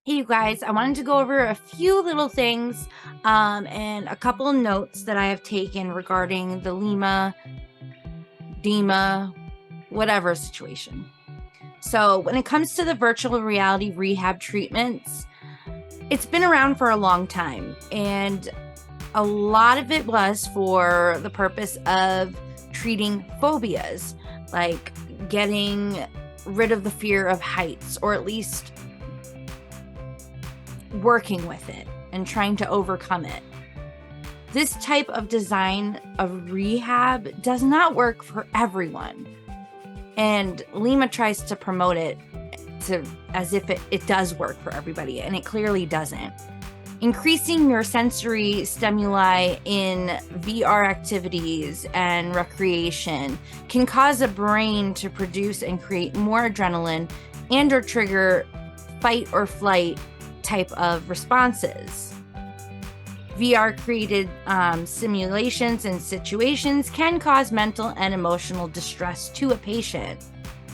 Hey, you guys, I wanted to go over a few little things and a couple of notes that I have taken regarding the Lima, Dima, whatever situation. So when it comes to the virtual reality rehab treatments, it's been around for a long time. And a lot of it was for the purpose of treating phobias, like getting rid of the fear of heights, or at least working with it and trying to overcome it. This type of design of rehab does not work for everyone. And Lima tries to promote it as if it does work for everybody, and it clearly doesn't. Increasing your sensory stimuli in VR activities and recreation can cause a brain to produce and create more adrenaline and or trigger fight or flight type of responses. VR created simulations and situations can cause mental and emotional distress to a patient.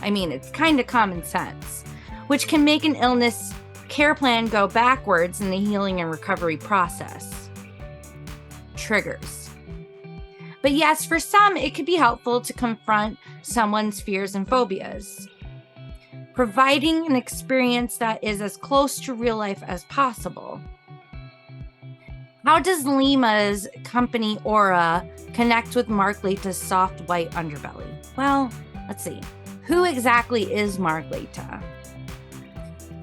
I mean, it's kind of common sense, which can make an illness care plan go backwards in the healing and recovery process. Triggers. But yes, for some, it could be helpful to confront someone's fears and phobias, providing an experience that is as close to real life as possible. How does Lima's company Aura connect with Mark Laita's soft white underbelly? Well, let's see. Who exactly is Mark Laita?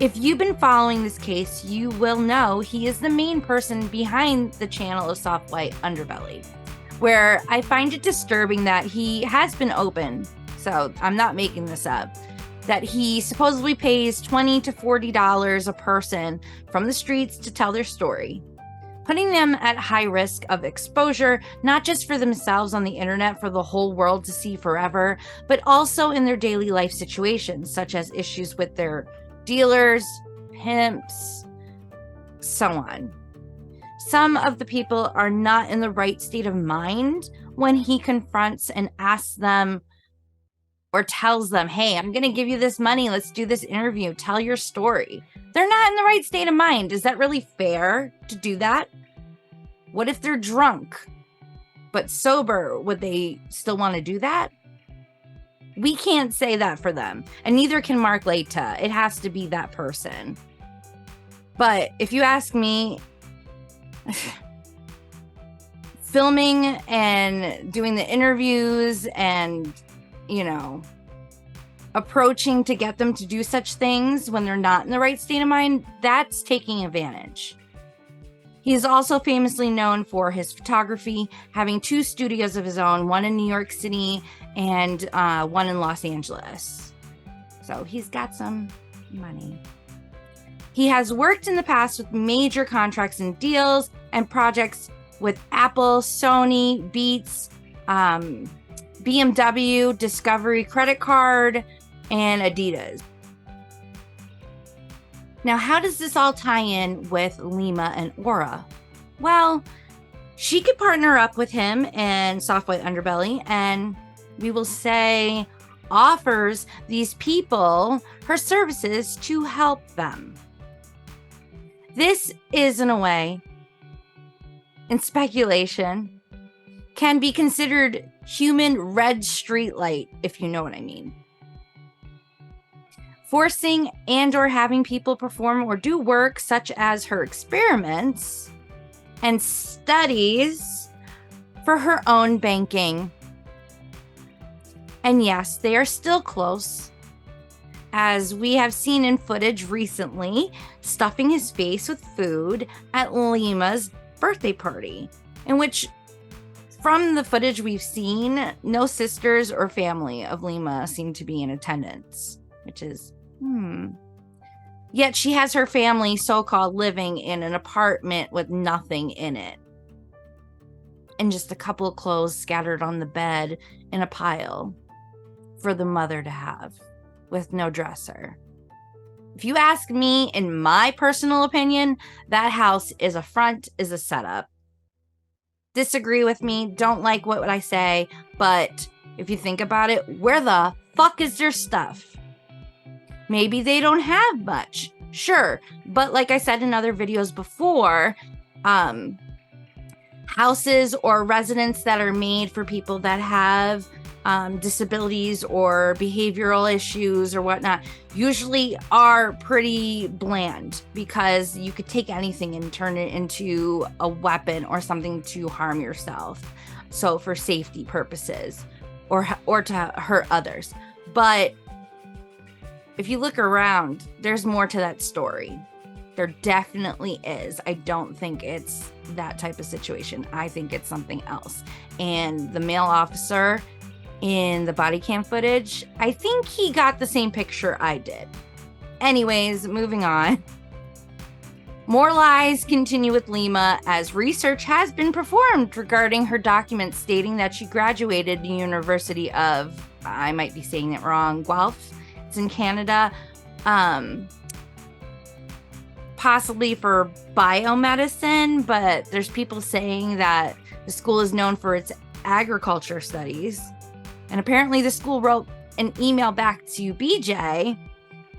If you've been following this case, you will know he is the main person behind the channel of Soft White Underbelly, where I find it disturbing that he has been open, so I'm not making this up, that he supposedly pays $20 to $40 a person from the streets to tell their story, putting them at high risk of exposure, not just for themselves on the internet for the whole world to see forever, but also in their daily life situations, such as issues with their dealers, pimps, so on. Some of the people are not in the right state of mind when he confronts and asks them or tells them, hey, I'm going to give you this money. Let's do this interview. Tell your story. They're not in the right state of mind. Is that really fair to do that? What if they're drunk but sober? Would they still want to do that? We can't say that for them, and neither can Mark Laita. It has to be that person. But if you ask me, filming and doing the interviews and, approaching to get them to do such things when they're not in the right state of mind, that's taking advantage. He is also famously known for his photography, having 2 studios of his own, one in New York City and one in Los Angeles. So he's got some money. He has worked in the past with major contracts and deals and projects with Apple, Sony, Beats, BMW, Discovery Credit Card, and Adidas. Now, how does this all tie in with Lima and Aura? Well, she could partner up with him and Soft White Underbelly, and we will say offers these people her services to help them. This is, in a way, in speculation, can be considered human red streetlight, if you know what I mean. Forcing and or having people perform or do work such as her experiments and studies for her own banking. And yes, they are still close, as we have seen in footage recently, stuffing his face with food at Lima's birthday party, in which, from the footage we've seen, no sisters or family of Lima seem to be in attendance, which is Yet she has her family so-called living in an apartment with nothing in it, and just a couple of clothes scattered on the bed in a pile for the mother to have, with no dresser. If you ask me, in my personal opinion, that house is a front, is a setup. Disagree with me, don't like what I say, but if you think about it, where the fuck is their stuff? Maybe they don't have much. Sure. But like I said in other videos before, houses or residents that are made for people that have disabilities or behavioral issues or whatnot usually are pretty bland, because you could take anything and turn it into a weapon or something to harm yourself. So for safety purposes or to hurt others. But if you look around, there's more to that story. There definitely is. I don't think it's that type of situation. I think it's something else. And the male officer in the body cam footage, I think he got the same picture I did. Anyways, moving on. More lies continue with Lima as research has been performed regarding her documents stating that she graduated the University of, I might be saying it wrong, Guelph. It's in Canada. Possibly for biomedicine, but there's people saying that the school is known for its agriculture studies. And apparently the school wrote an email back to BJ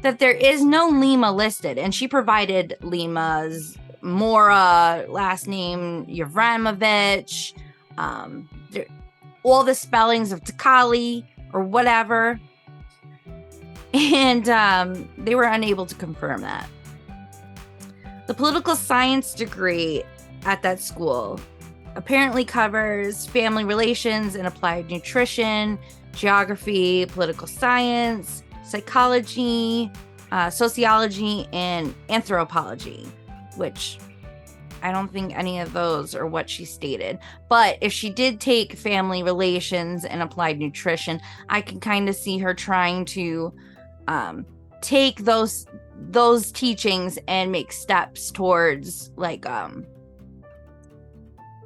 that there is no Lima listed. And she provided Lima's Mora, last name Yevramovich, all the spellings of Tequali or whatever. And they were unable to confirm that. The political science degree at that school apparently covers family relations and applied nutrition, geography, political science, psychology, sociology, and anthropology, which I don't think any of those are what she stated. But if she did take family relations and applied nutrition, I can kind of see her trying to take those teachings and make steps towards like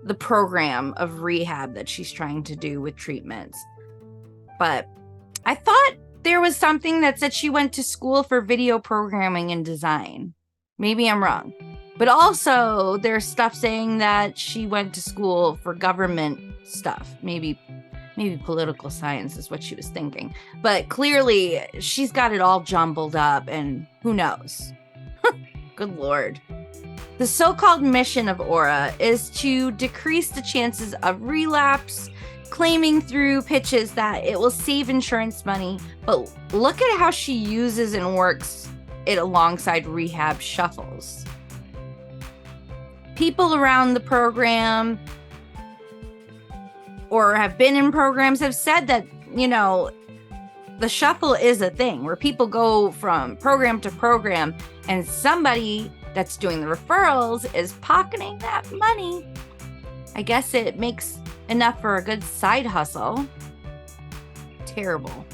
the program of rehab that she's trying to do with treatments. But I thought there was something that said she went to school for video programming and design. Maybe I'm wrong. But also there's stuff saying that she went to school for government stuff. Maybe political science is what she was thinking. But clearly she's got it all jumbled up, and who knows? Good Lord. The so-called mission of Aura is to decrease the chances of relapse, claiming through pitches that it will save insurance money. But look at how she uses and works it alongside rehab shuffles. People around the program or have been in programs have said that, you know, the shuffle is a thing where people go from program to program and somebody that's doing the referrals is pocketing that money. I guess it makes enough for a good side hustle. Terrible.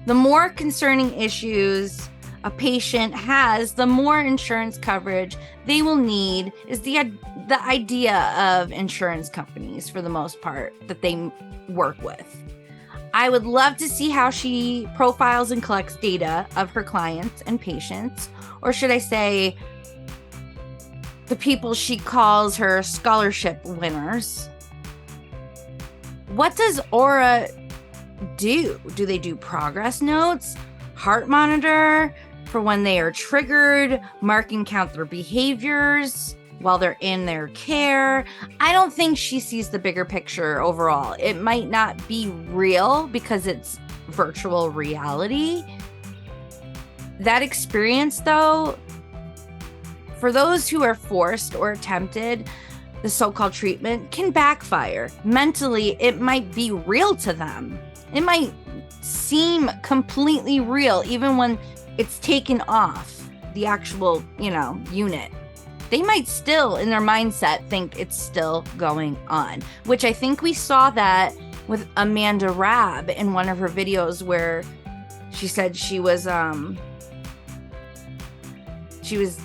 The more concerning issues a patient has, the more insurance coverage they will need is the idea of insurance companies, for the most part, that they work with. I would love to see how she profiles and collects data of her clients and patients, or should I say the people she calls her scholarship winners. What does Aura do? Do they do progress notes, heart monitor for when they are triggered, mark and count their behaviors while they're in their care? I don't think she sees the bigger picture overall. It might not be real because it's virtual reality. That experience, though, for those who are forced or attempted the so-called treatment, can backfire. Mentally, it might be real to them. It might seem completely real, even when it's taken off the actual, unit. They might still, in their mindset, think it's still going on, which I think we saw that with Amanda Rabb in one of her videos where she said she was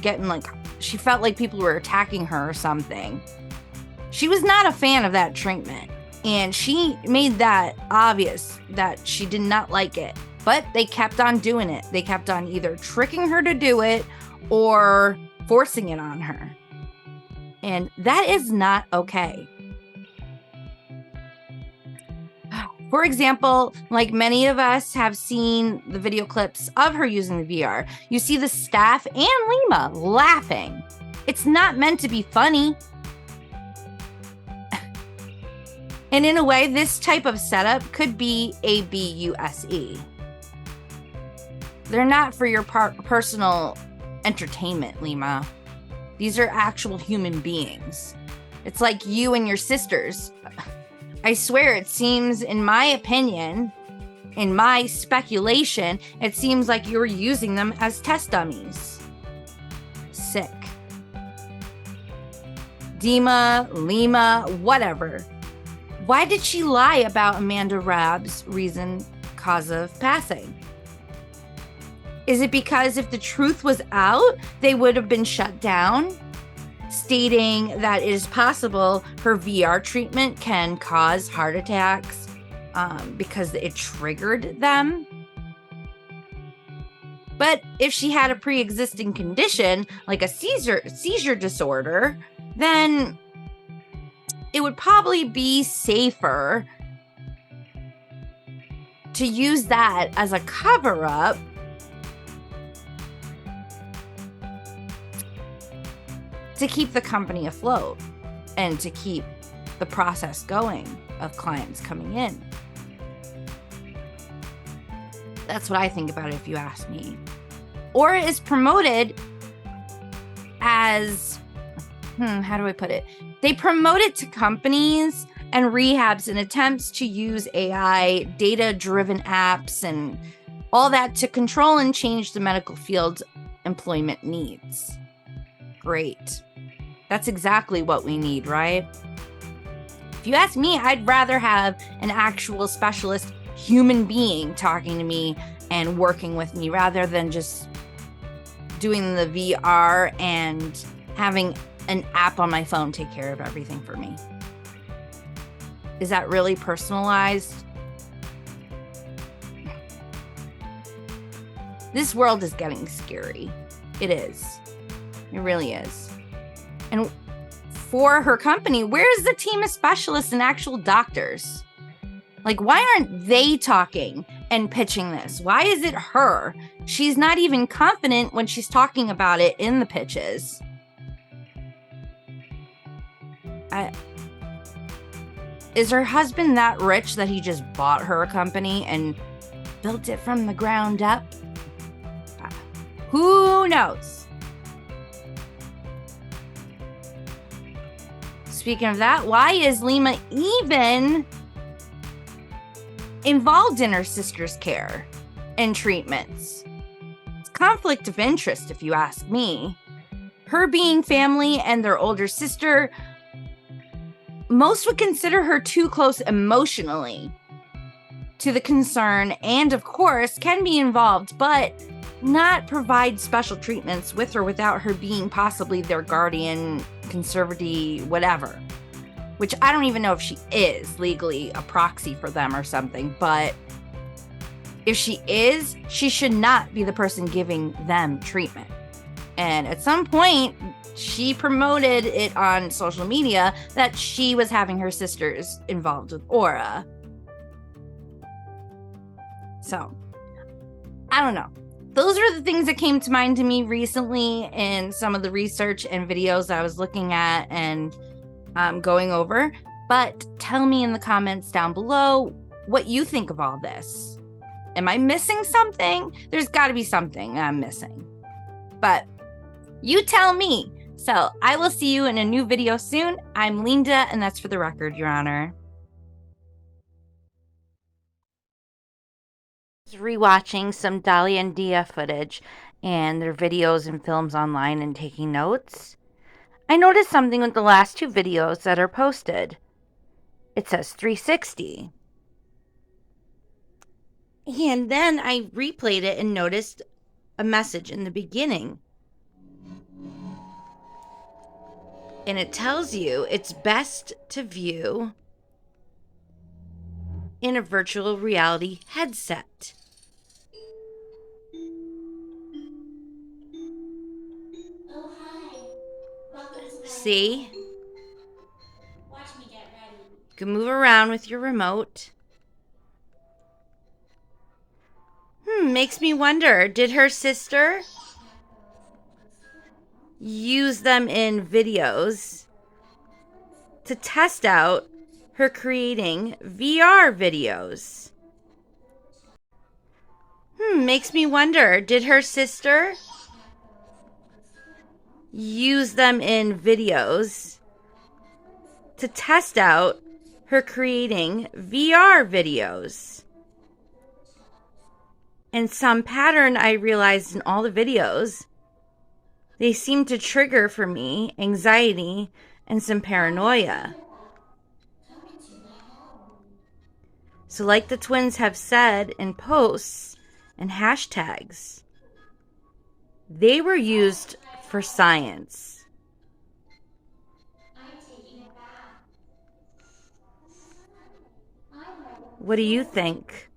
getting she felt like people were attacking her or something. She was not a fan of that treatment, and she made that obvious that she did not like it, but they kept on doing it. They kept on either tricking her to do it or forcing it on her. And that is not okay. For example, like many of us have seen the video clips of her using the VR, you see the staff and Lima laughing. It's not meant to be funny. And in a way, this type of setup could be ABUSE. They're not for your personal entertainment, Lima. These are actual human beings. It's like you and your sisters. I swear, it seems, in my opinion, in my speculation, it seems like you were using them as test dummies. Sick. Dima, Lima, whatever. Why did she lie about Amanda Rabb's cause of passing? Is it because if the truth was out, they would have been shut down? Stating that it is possible her VR treatment can cause heart attacks because it triggered them. But if she had a pre-existing condition, like a seizure disorder, then it would probably be safer to use that as a cover-up to keep the company afloat and to keep the process going of clients coming in. That's what I think about it, if you ask me. Or it is promoted as, how do I put it? They promote it to companies and rehabs in attempts to use AI, data-driven apps, and all that to control and change the medical field's employment needs. Great. That's exactly what we need, right? If you ask me, I'd rather have an actual specialist human being talking to me and working with me rather than just doing the VR and having an app on my phone take care of everything for me. Is that really personalized? This world is getting scary. It is. It really is. And for her company, where's the team of specialists and actual doctors? Like, why aren't they talking and pitching this? Why is it her? She's not even confident when she's talking about it in the pitches. Is her husband that rich that he just bought her a company and built it from the ground up? Who knows? Speaking of that, why is Lima even involved in her sister's care and treatments? It's conflict of interest, if you ask me. Her being family and their older sister, most would consider her too close emotionally to the concern and, of course, can be involved, but not provide special treatments with or without her being possibly their guardian, conservatee, whatever. Which I don't even know if she is legally a proxy for them or something, but if she is, she should not be the person giving them treatment. And at some point, she promoted it on social media that she was having her sisters involved with Aura. So, I don't know. Those are the things that came to mind to me recently in some of the research and videos I was looking at and going over. But tell me in the comments down below what you think of all this. Am I missing something? There's got to be something I'm missing. But you tell me. So I will see you in a new video soon. I'm Leenda, and that's For the Record, Your Honor. Rewatching some Dahlia and Dia footage and their videos and films online and taking notes. I noticed something with the last two videos that are posted. It says 360. And then I replayed it and noticed a message in the beginning. And it tells you it's best to view in a virtual reality headset. Oh, hi. Welcome to my See? home. Watch me get ready. You can move around with your remote. Makes me wonder, did her sister use them in videos to test out her creating VR videos? Makes me wonder, did her sister use them in videos to test out her creating VR videos? And some pattern I realized in all the videos, they seem to trigger for me anxiety and some paranoia. So, like the twins have said in posts and hashtags, they were used for science. What do you think?